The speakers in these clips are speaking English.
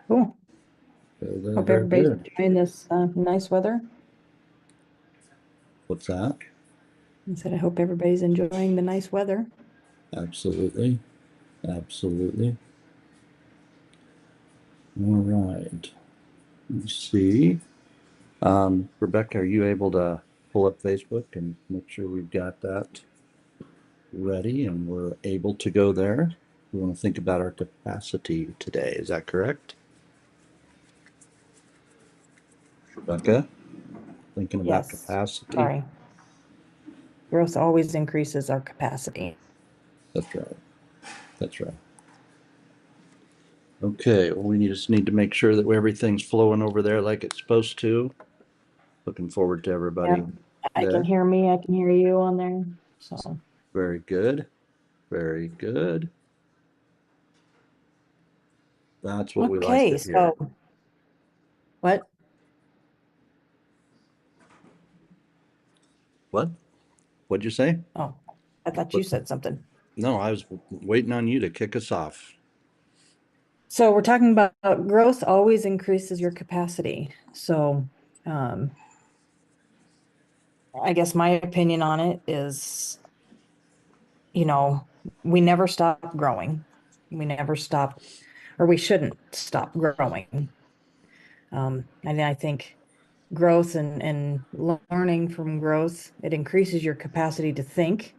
Cool. Very, Hope very everybody's good. enjoying this nice weather. What's that? I said, I hope everybody's enjoying the nice weather. Absolutely. Absolutely. All right. Let's see. Rebecca, are you able to pull up Facebook and make sure we've got that ready and we're able to go there? We want to think about our capacity today. Is that correct? Rebecca, thinking about Yes. capacity? Sorry. Growth always increases our capacity. That's right. That's right. Okay, well, we just need to make sure that everything's flowing over there like it's supposed to. Looking forward to everybody Yep. I can there. hear me. I can hear you on there. So, Very good. Very good. That's what we like to okay. hear. So, what? What? What'd you say? Oh, I thought What? you said something. No, I was waiting on you to kick us off. So, we're talking about growth always increases your capacity. So, um, I guess my opinion on it is, you know, we never stop growing. We never stop, or we shouldn't stop growing. And I think growth and learning from growth, it increases your capacity to think.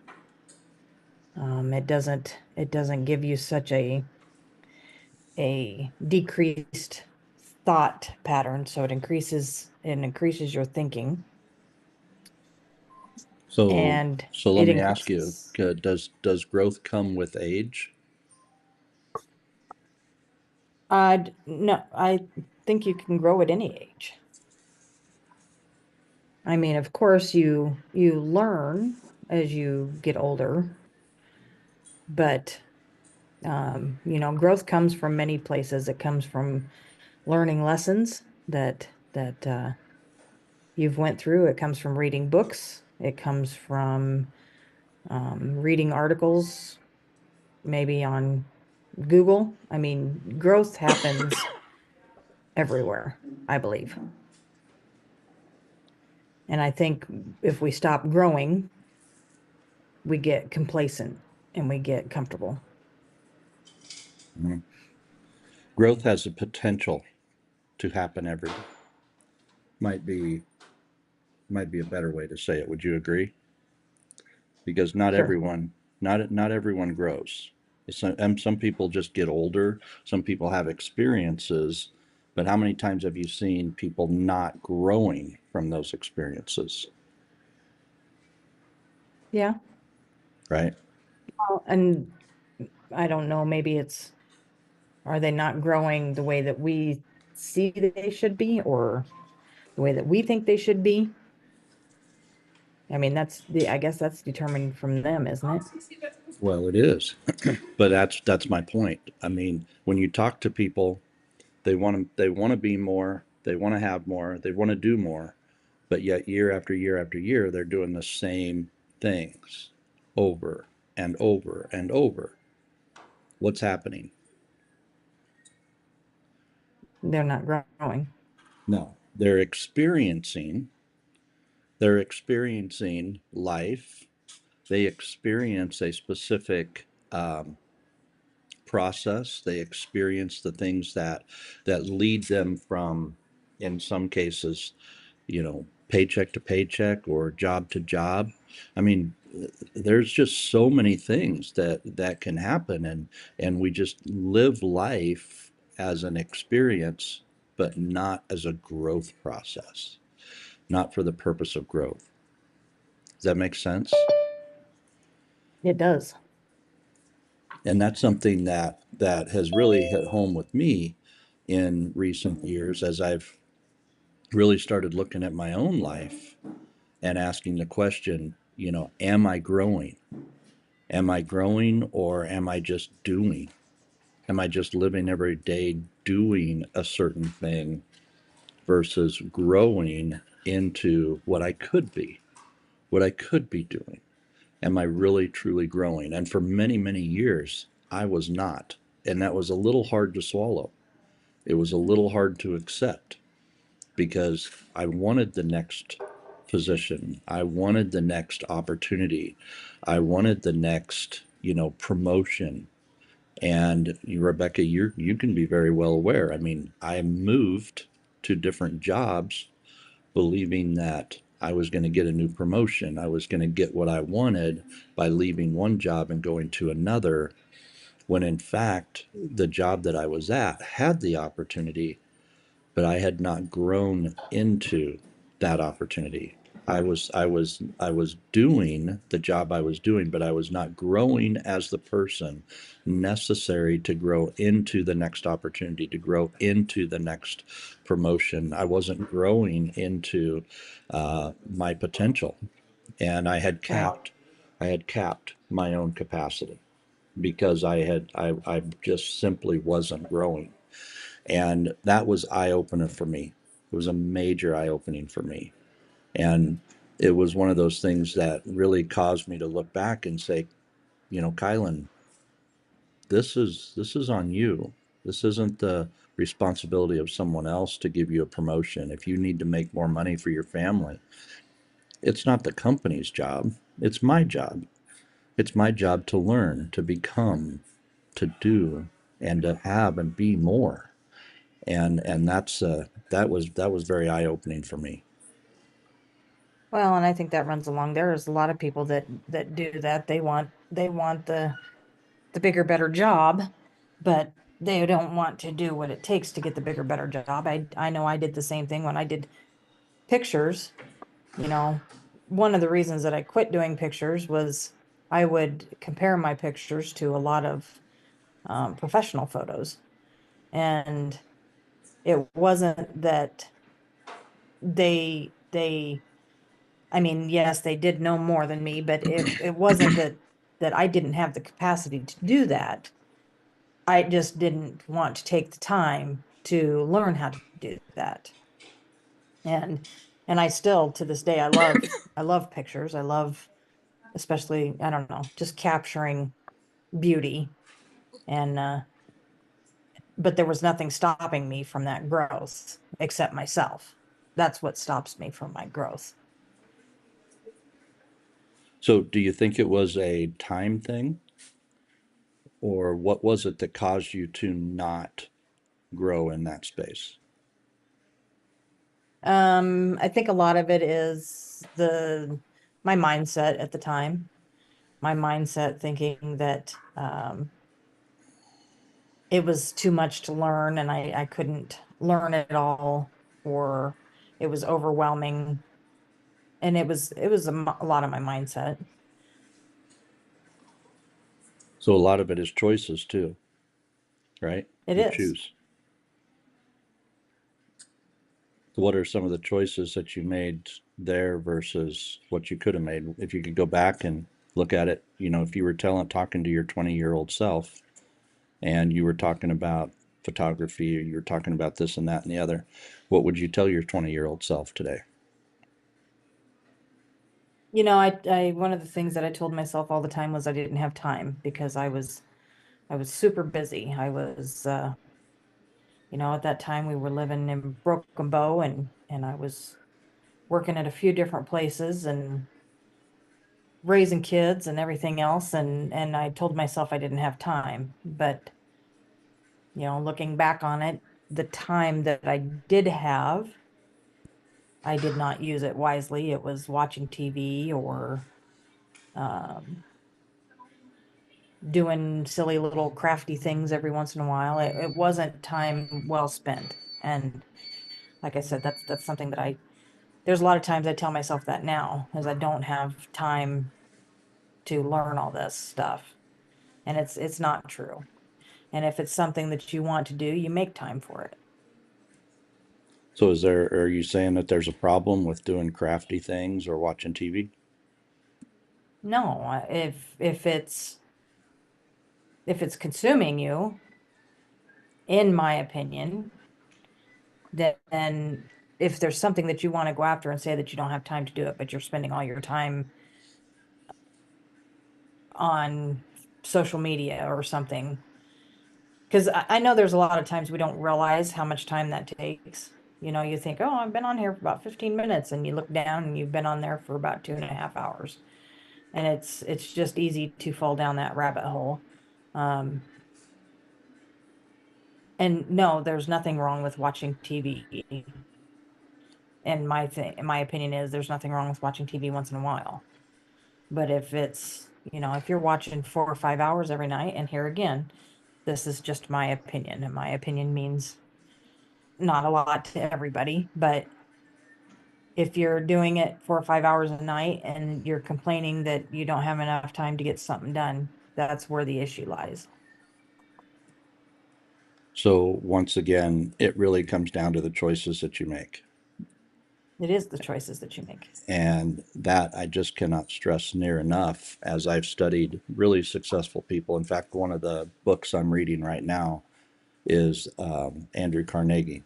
It doesn't give you such a decreased thought pattern. So it increases your thinking So, and so let it me ask you, increases. does growth come with age? No, I think you can grow at any age. I mean, of course, you learn as you get older, but growth comes from many places. It comes from learning lessons that you've went through. It comes from reading books. It comes from reading articles, maybe on Google. I mean, growth happens everywhere, I believe. And I think if we stop growing, we get complacent and we get comfortable. Mhm. Growth has the potential to happen every day. Might be might be a better way to say it. Would you agree? Because Sure. not everyone grows. Some people just get older. Some people have experiences, but how many times have you seen people not growing from those experiences? Yeah. Right? And I don't know, maybe are they not growing the way that we see that they should be or the way that we think they should be? I mean, I guess that's determined from them, isn't it? Well, it is, but that's my point. I mean, when you talk to people, they want to be more, they want to have more, they want to do more, but yet year after year after year, they're doing the same things over and over and over. What's happening? They're not growing. No, they're experiencing life. They experience a specific process. They experience the things that lead them from, in some cases, paycheck to paycheck or job to job. I mean, there's just so many things that can happen, and we just live life as an experience, but not as a growth process, not for the purpose of growth. Does that make sense? It does. And that's something that has really hit home with me in recent years as I've really started looking at my own life and asking the question, am I growing? Am I growing or am I just doing? Am I just living every day doing a certain thing versus growing into what I could be doing? Am I really truly growing? And for many, many years, I was not. And that was a little hard to swallow. It was a little hard to accept because I wanted the next position. I wanted the next opportunity. I wanted the next, promotion. And Rebecca, you can be very well aware. I mean, I moved to different jobs believing that I was going to get a new promotion. I was going to get what I wanted by leaving one job and going to another, when in fact, the job that I was at had the opportunity, but I had not grown into that opportunity. I was doing the job I was doing, but I was not growing as the person necessary to grow into the next opportunity, to grow into the next promotion. I wasn't growing into my potential, and Right. I had capped my own capacity because I just simply wasn't growing. And that was eye opener for me. It was a major eye opening for me. And it was one of those things that really caused me to look back and say, Kylan, this is on you. This isn't the responsibility of someone else to give you a promotion. If you need to make more money for your family, it's not the company's job. It's my job. It's my job to learn, to become, to do, and to have and be more. And that was very eye opening for me. Well, and I think that runs along. There's a lot of people that do that. They want the bigger, better job, but they don't want to do what it takes to get the bigger, better job. I know I did the same thing when I did pictures. You know, one of the reasons that I quit doing pictures was I would compare my pictures to a lot of professional photos, and it wasn't that they I mean, yes, they did know more than me, but it wasn't that I didn't have the capacity to do that. I just didn't want to take the time to learn how to do that. And and I still to this day I love pictures. I love especially, I don't know, just capturing beauty and but there was nothing stopping me from that growth except myself. That's what stops me from my growth. So, do you think it was a time thing, or what was it that caused you to not grow in that space? I think a lot of it is the my mindset at the time. My mindset thinking that it was too much to learn and I couldn't learn it all, or it was overwhelming, and it was a lot of my mindset. So, a lot of it is choices too, right? It You is. choose. What are some of the choices that you made there versus what you could have made? If you could go back and look at it, if you were talking to your 20-year-old self, and you were talking about photography, or you were talking about this and that and the other, what would you tell your 20-year-old self today? I one of the things that I told myself all the time was I didn't have time because I was super busy. I was at that time we were living in Broken Bow, and I was working at a few different places and raising kids and everything else, and I told myself I didn't have time. But looking back on it, the time that I did have, I did not use it wisely. It was watching TV or um, doing silly little crafty things every once in a while. It wasn't time well spent. And like I said, that's something that there's a lot of times I tell myself that now, as I don't have time to learn all this stuff. And it's not true. And if it's something that you want to do, you make time for it. So, are you saying that there's a problem with doing crafty things or watching TV? No, if it's consuming you, in my opinion, then if there's something that you want to go after and say that you don't have time to do it, but you're spending all your time on social media or something, Because I know there's a lot of times we don't realize how much time that takes. You know, you think, oh, I've been on here for about 15 minutes, and you look down and you've been on there for about 2.5 hours. And it's just easy to fall down that rabbit hole. Um, and no, there's nothing wrong with watching TV. And my opinion is there's nothing wrong with watching TV once in a while. But if it's, if you're watching 4 or 5 hours every night, and here again, this is just my opinion, and my opinion means not a lot to everybody, but if you're doing it 4 or 5 hours a night and you're complaining that you don't have enough time to get something done, that's where the issue lies. So once again, it really comes down to the choices that you make. It is the choices that you make. And that I just cannot stress near enough as I've studied really successful people. In fact, one of the books I'm reading right now is Andrew Carnegie.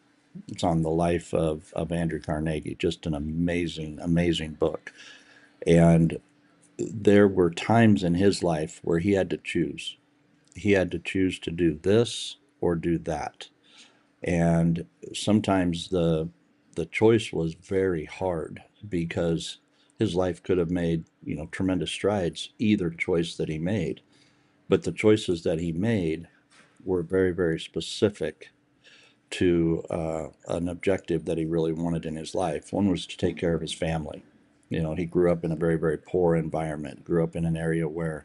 It's on the life of Andrew Carnegie. Just an amazing, amazing book. And there were times in his life where he had to choose. He had to choose to do this or do that. And sometimes the choice was very hard because his life could have made, tremendous strides either choice that he made. But the choices that he made were very, very specific to an objective that he really wanted in his life. One was to take care of his family. He grew up in a very, very poor environment. Grew up in an area where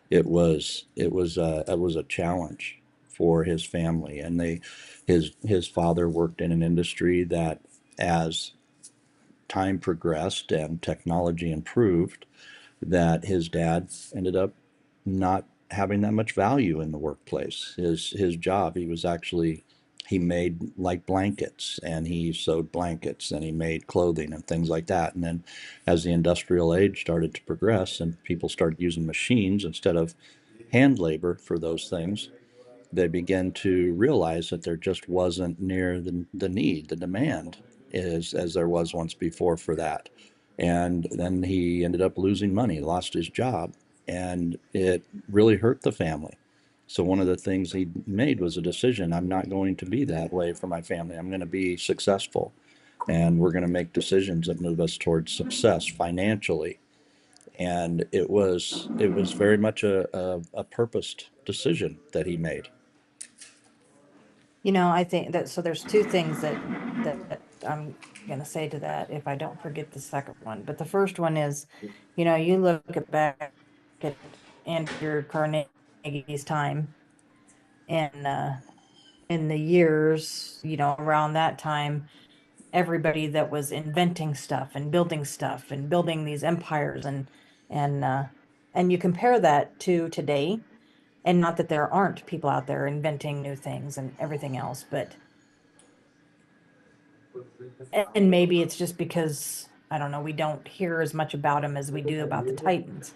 it was a challenge for his family, and his father worked in an industry that, as time progressed and technology improved, that his dad ended up not having that much value in the workplace. His job, he made like blankets, and he sewed blankets, and he made clothing and things like that. And then as the industrial age started to progress and people started using machines instead of hand labor for those things, they began to realize that there just wasn't near the need, the demand as there was once before for that. And then he ended up losing money, lost his job, and it really hurt the family. So one of the things he made was a decision: I'm not going to be that way for my family. I'm going to be successful, and we're going to make decisions that move us towards success financially. And it was very much a purposed decision that he made. I think that so there's two things that I'm gonna say to that if I don't forget the second one. But the first one is, you look at back at Andrew Carnegie's time and in the years, around that time, everybody that was inventing stuff and building these empires and and you compare that to today, and not that there aren't people out there inventing new things and everything else, but and maybe it's just because I don't know, we don't hear as much about them as we do about the Titans.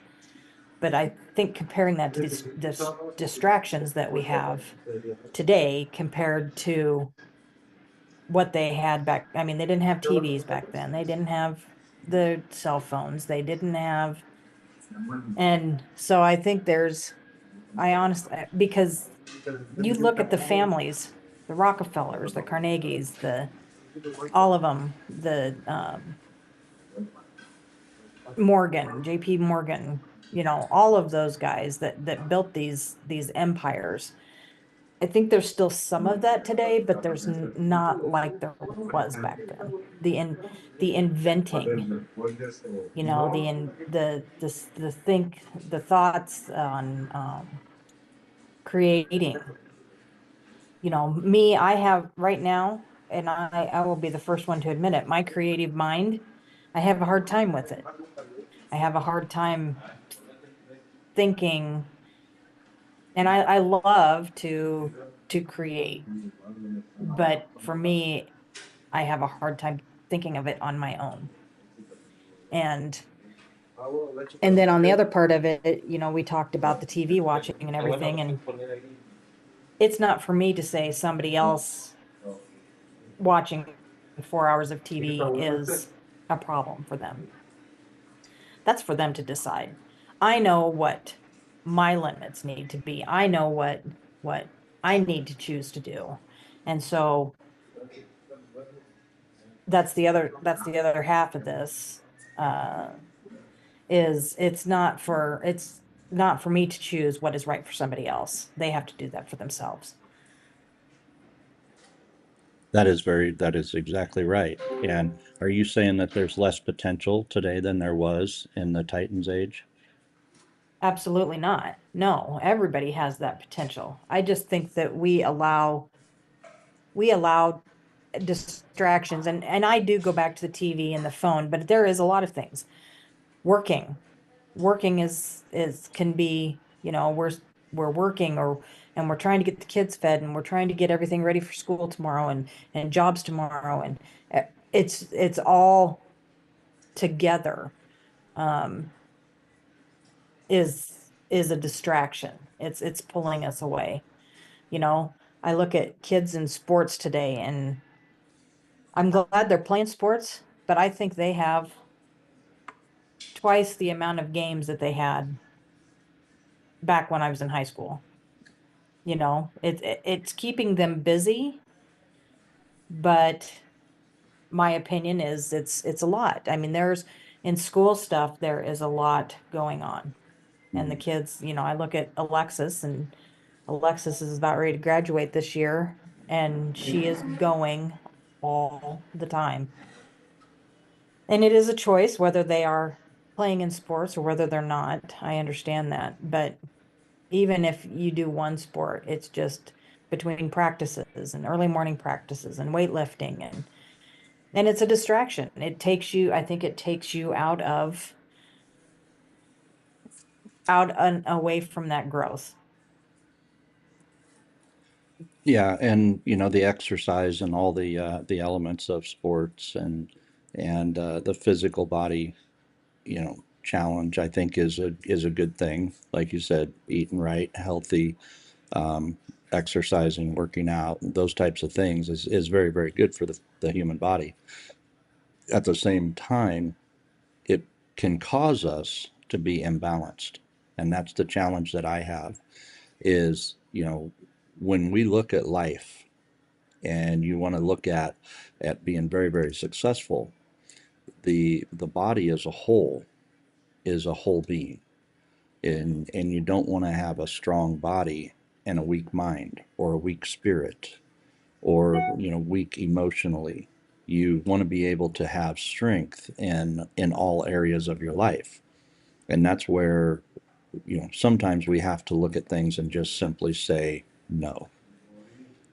But I think comparing that to these distractions that we have today compared to what they had back, I mean, they didn't have TVs back then. They didn't have the cell phones. They didn't have, and so I think I honestly, because you look at the families, the Rockefellers, the Carnegies, all of them, the Morgan, JP Morgan, all of those guys that built these empires. I think there's still some of that today, but there's not like there was back then. The inventing, the thoughts on creating. Me, I have right now, and I will be the first one to admit it, my creative mind, I have a hard time with it. I have a hard time thinking, and I love to create, but for me, I have a hard time thinking of it on my own. And and then on the other part of it, we talked about the TV watching and everything, and it's not for me to say somebody else watching 4 hours of TV is a problem for them. That's for them to decide. I know what my limits need to be. I know what I need to choose to do. And so that's the other half of this. Uh, is it's not for me to choose what is right for somebody else. They have to do that for themselves. That is exactly right. And are you saying that there's less potential today than there was in the Titans age? Absolutely not. No, everybody has that potential. I just think that we allow distractions, and I do go back to the TV and the phone, but there is a lot of things. Working. Working is can be, we're working, and we're trying to get the kids fed, and we're trying to get everything ready for school tomorrow, and jobs tomorrow, and it's all together. Um is a distraction. It's pulling us away. You know, I look at kids in sports today, and I'm glad they're playing sports, but I think they have twice the amount of games that they had back when I was in high school. It's keeping them busy, but my opinion is it's a lot. I mean, there's in school stuff, there is a lot going on. And the Mhm. kids, I look at Alexis, and Alexis is about ready to graduate this year, and she is going all the time. And it is a choice whether they are playing in sports or whether they're not. I understand that. But even if you do one sport, it's just between practices and early morning practices and weightlifting, and it's a distraction. I think it takes you out and away from that growth. Yeah, and the exercise and all the elements of sports and the physical body, challenge, I think is a good thing. Like you said, eating right, healthy, um, exercising, working out, those types of things is very, very good for the human body. At the same time, it can cause us to be imbalanced. And that's the challenge that I have is, when we look at life and you want to look at being very, very successful, the body as a whole is a whole being. And you don't want to have a strong body and a weak mind or a weak spirit or weak emotionally. You want to be able to have strength in all areas of your life. And that's where sometimes we have to look at things and just simply say no.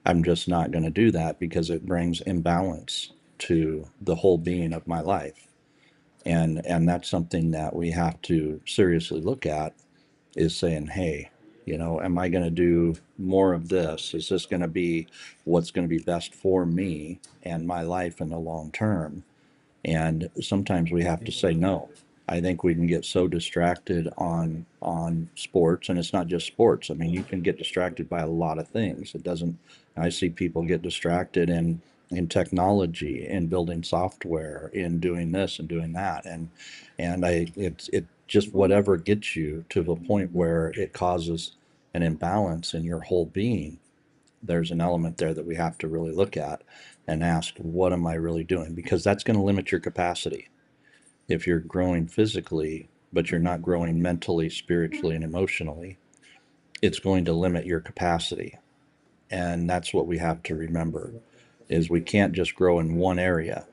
I'm just not going to do that because it brings imbalance to the whole being of my life. And that's something that we have to seriously look at, is saying, hey, am I going to do more of this? Is this going to be what's going to be best for me and my life in the long term? And sometimes we have to say no. I think we can get so distracted on sports, and it's not just sports. I mean, you can get distracted by a lot of things. It doesn't. I see people get distracted in technology, in building software, in doing this and doing that, and it just whatever gets you to the point where it causes an imbalance in your whole being. There's an element there that we have to really look at and ask, what am I really doing? Because that's going to limit your capacity. If you're growing physically, but you're not growing mentally, spiritually, and emotionally, it's going to limit your capacity. And that's what we have to remember is we can't just grow in one area.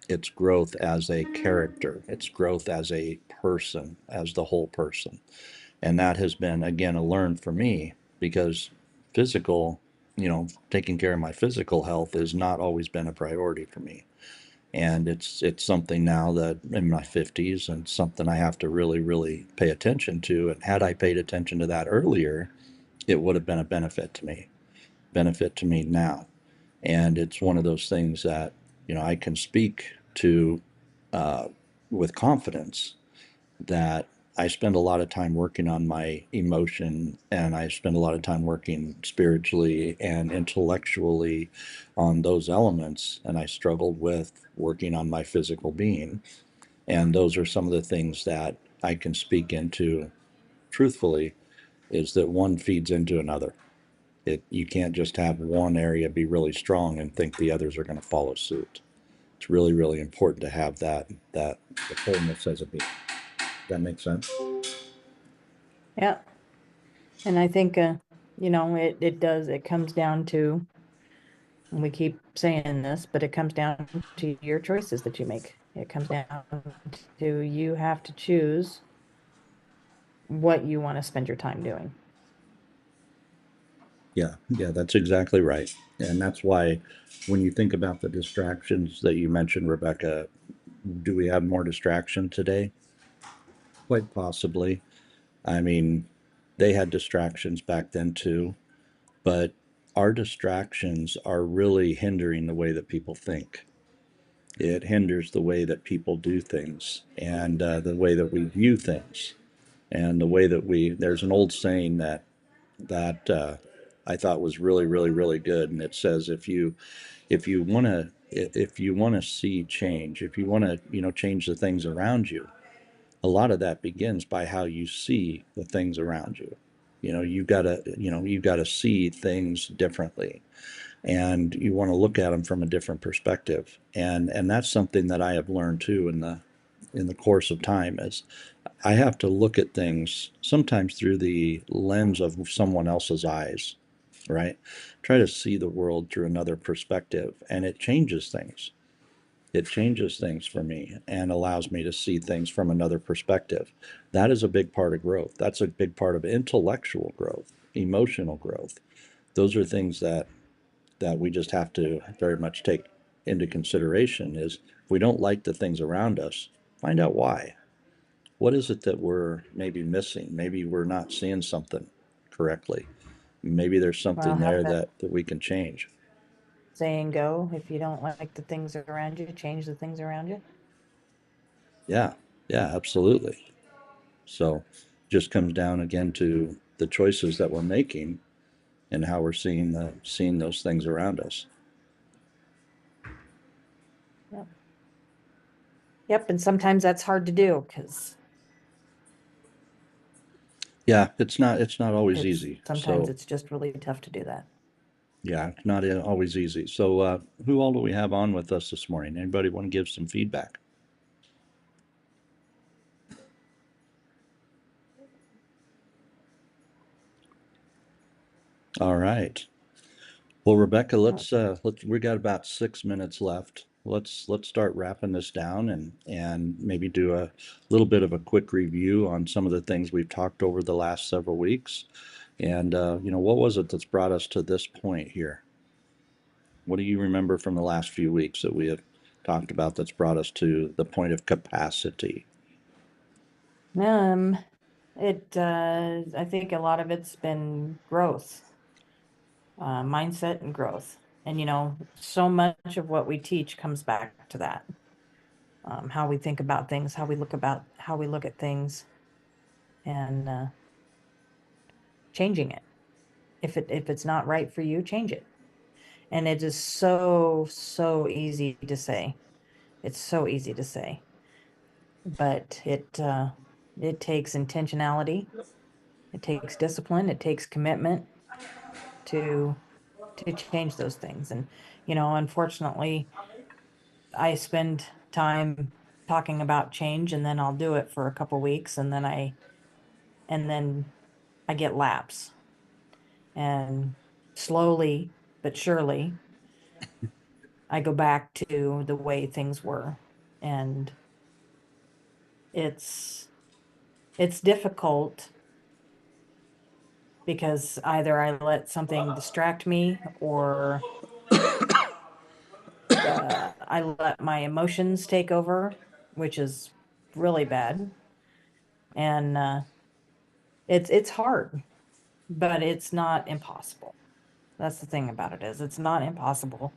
It's growth as a character. It's growth as a person, as the whole person. And that has been, again, a learn for me because physical, taking care of my physical health has not always been a priority for me. And it's something now that in my 50s and something I have to really, really pay attention to. And had I paid attention to that earlier, it would have been a benefit to me now. And it's one of those things that, I can speak to uh, with confidence that I spend a lot of time working on my emotion and I spend a lot of time working spiritually and intellectually on those elements. And I struggled with working on my physical being. And those are some of the things that I can speak into truthfully, is that one feeds into another. You can't just have one area be really strong and think the others are going to follow suit. It's really, really important to have that the wholeness as a being. Does that make sense? Yeah. And I think, it does, it comes down to, and we keep saying this, but it comes down to your choices that you make. It comes down to you have to choose what you want to spend your time doing. Yeah, yeah, that's exactly right. And that's why when you think about the distractions that you mentioned, Rebecca, do we have more distraction today? Quite possibly. I mean, they had distractions back then too, but our distractions are really hindering the way that people think. It hinders the way that people do things and the way that we view things and the way that there's an old saying that I thought was really, really, really good. And it says, if you want to see change, if you want to, change the things around you, a lot of that begins by how you see the things around you. You've got to see things differently, and you want to look at them from a different perspective. And that's something that I have learned too in the course of time is I have to look at things sometimes through the lens of someone else's eyes, right? Try to see the world through another perspective, and it changes things. It changes things for me and allows me to see things from another perspective. That is a big part of growth. That's a big part of intellectual growth, emotional growth. Those are things that we just have to very much take into consideration is if we don't like the things around us, find out why. What is it that we're maybe missing? Maybe we're not seeing something correctly. Maybe there's Well, something how's there that that we can change. saying go? If you don't like the things around you, change the things around you. Yeah, yeah, absolutely. So just comes down again to the choices that we're making and how we're seeing those things around us. Yep. Yep. And sometimes that's hard to do because Yeah, it's not always it's easy. sometimes So it's just really tough to do that. yeah, it's not always easy. So who all do we have on with us this morning? Anybody want to give some feedback? All right. Well, Rebecca, Oh, let's we got about 6 minutes left. Let's start wrapping this down and maybe do a little bit of a quick review on some of the things we've talked over the last several weeks. And what was it that's brought us to this point here? What do you remember from the last few weeks that we have talked about that's brought us to the point of capacity? um, I think a lot of it's been growth, mindset and growth. And, so much of what we teach comes back to that. How we think about things, how we look at things and changing it. If it's not right for you, change it. And it is so easy to say. It's so easy to say, but it takes intentionality, it takes discipline, it takes commitment to change those things. And unfortunately, I spend time talking about change and then I'll do it for a couple weeks and then I get lapse. And slowly but surely, I go back to the way things were. And it's it's difficult because either I let something distract me or I let my emotions take over, which is really bad. And it's hard, but it's not impossible. That's the thing about it is it's not impossible.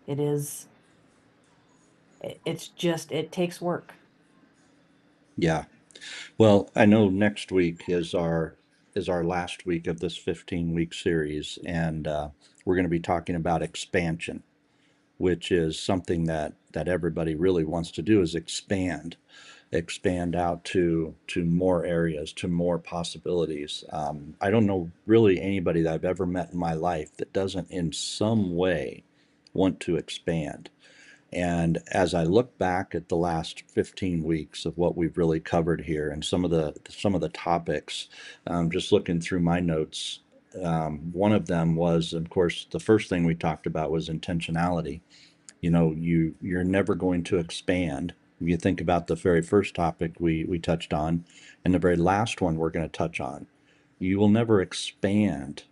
It is it's just it takes work. Yeah. Well, I know next week is our last week of this 15-week series, and we're going to be talking about expansion, which is something that everybody really wants to do is expand. expand out to more areas, to more possibilities. I don't know really anybody that I've ever met in my life that doesn't in some way want to expand. And as I look back at the last 15 weeks of what we've really covered here and some of the topics, just looking through my notes, one of them was, of course, the first thing we talked about was intentionality. You're never going to expand. If you think about the very first topic we touched on, and the very last one we're going to touch on, you will never expand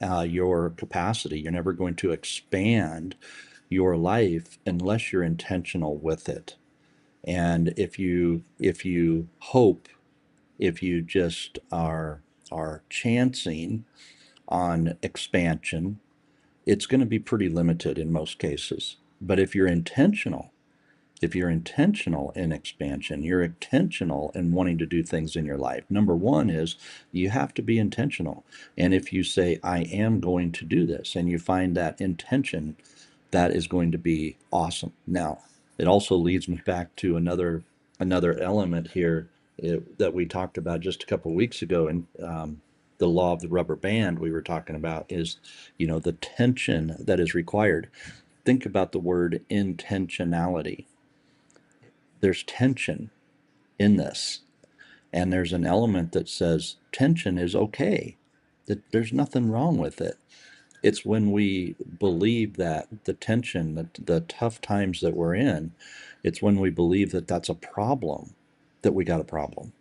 your capacity. You're never going to expand your life unless you're intentional with it. And if you hope, if you just are chancing on expansion, it's going to be pretty limited in most cases. But if you're intentional in expansion, you're intentional in wanting to do things in your life. Number one is you have to be intentional. And if you say, I am going to do this, and you find that intention, that is going to be awesome. Now, it also leads me back to another element here that we talked about just a couple of weeks ago. And the law of the rubber band we were talking about is, the tension that is required. Think about the word intentionality. There's tension in this, and there's an element that says tension is okay, that there's nothing wrong with it. It's when we believe that the tension, the tough times that we're in, it's when we believe that that's a problem, that we got a problem.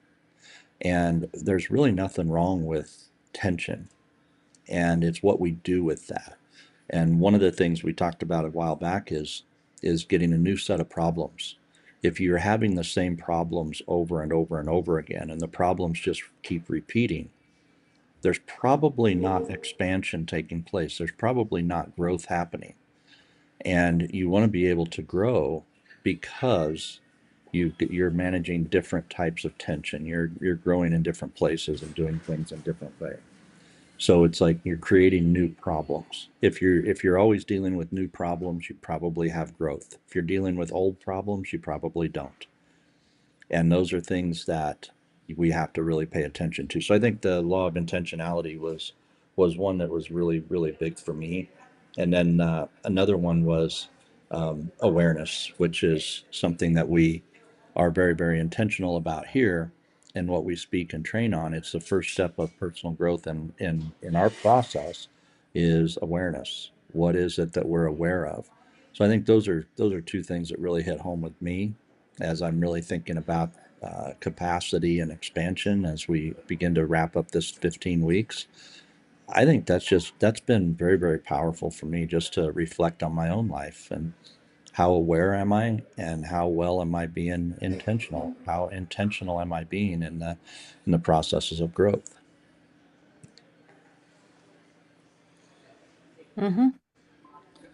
And there's really nothing wrong with tension, and it's what we do with that. And one of the things we talked about a while back is getting a new set of problems. If you're having the same problems over and over and over again, and the problems just keep repeating, there's probably not expansion taking place. There's probably not growth happening. And you want to be able to grow because you're managing different types of tension. You're growing in different places and doing things in different ways. So it's like you're creating new problems. If you're always dealing with new problems, you probably have growth. If you're dealing with old problems, you probably don't. And those are things that we have to really pay attention to. So I think the law of intentionality was one that was really really big for me. And then another one was awareness, which is something that we are very very intentional about here, and what we speak and train on. It's the first step of personal growth, and in our process is awareness. What is it that we're aware of? So I think those are two things that really hit home with me as I'm really thinking about capacity and expansion as we begin to wrap up this 15 weeks. I think that's been very, very powerful for me just to reflect on my own life and how aware am I and how well am I being intentional? How intentional am I being in the processes of growth? Mm-hmm.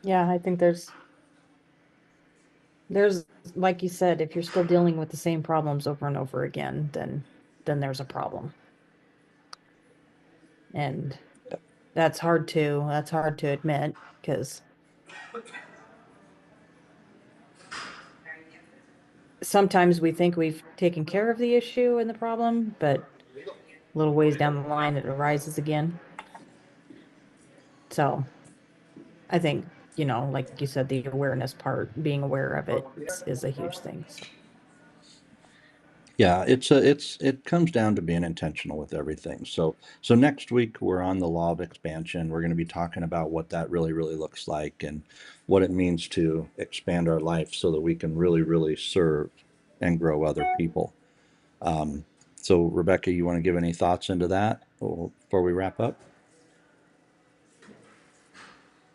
Yeah, I think there's like you said, if you're still dealing with the same problems over and over again, then there's a problem. And that's hard to admit because sometimes we think we've taken care of the issue and the problem, but a little ways down the line it arises again. So I think, like you said, the awareness part, being aware of it is a huge thing. So Yeah, it comes down to being intentional with everything. So next week we're on the law of expansion. We're going to be talking about what that really really looks like and what it means to expand our life so that we can really really serve and grow other people. Um, so Rebecca, you want to give any thoughts into that before we wrap up?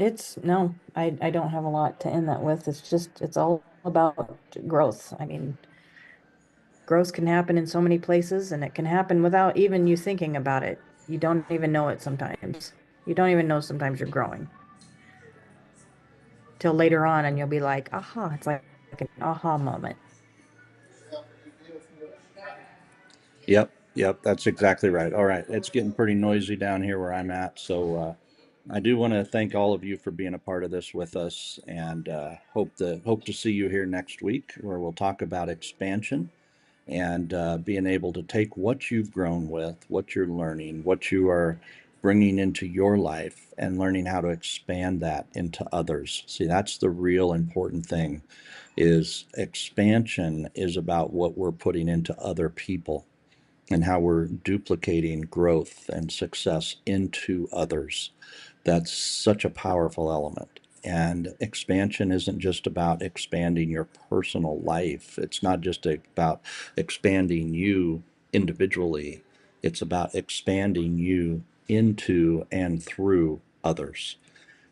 it's no, I don't have a lot to end that with. It's all about growth. I mean, growth can happen in so many places and it can happen without even you thinking about it. You don't even know it sometimes. You don't even know sometimes you're growing till later on and you'll be like, aha, it's like an aha moment. Yep, yep, that's exactly right. All right, it's getting pretty noisy down here where I'm at, so I do want to thank all of you for being a part of this with us, and hope to see you here next week, where we'll talk about expansion. and being able to take what you've grown with, what you're learning, what you are bringing into your life, and learning how to expand that into others. See, that's the real important thing. Is expansion is about what we're putting into other people and how we're duplicating growth and success into others. That's such a powerful element. And expansion isn't just about expanding your personal life. It's not just about expanding you individually. It's about expanding you into and through others.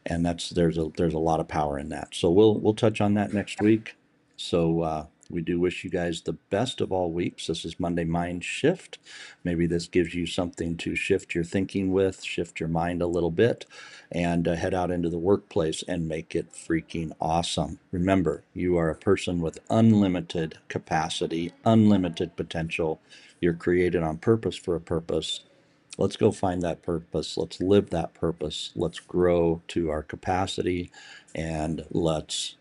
And there's a lot of power in that. So we'll touch on that next week. So we do wish you guys the best of all weeks. This is Monday Mind Shift. Maybe this gives you something to shift your thinking with, shift your mind a little bit, and head out into the workplace and make it freaking awesome. Remember, you are a person with unlimited capacity, unlimited potential. You're created on purpose for a purpose. Let's go find that purpose. Let's live that purpose. Let's grow to our capacity, and let's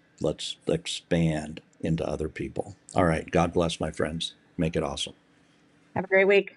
expand into other people. All right. God bless, my friends. Make it awesome. Have a great week.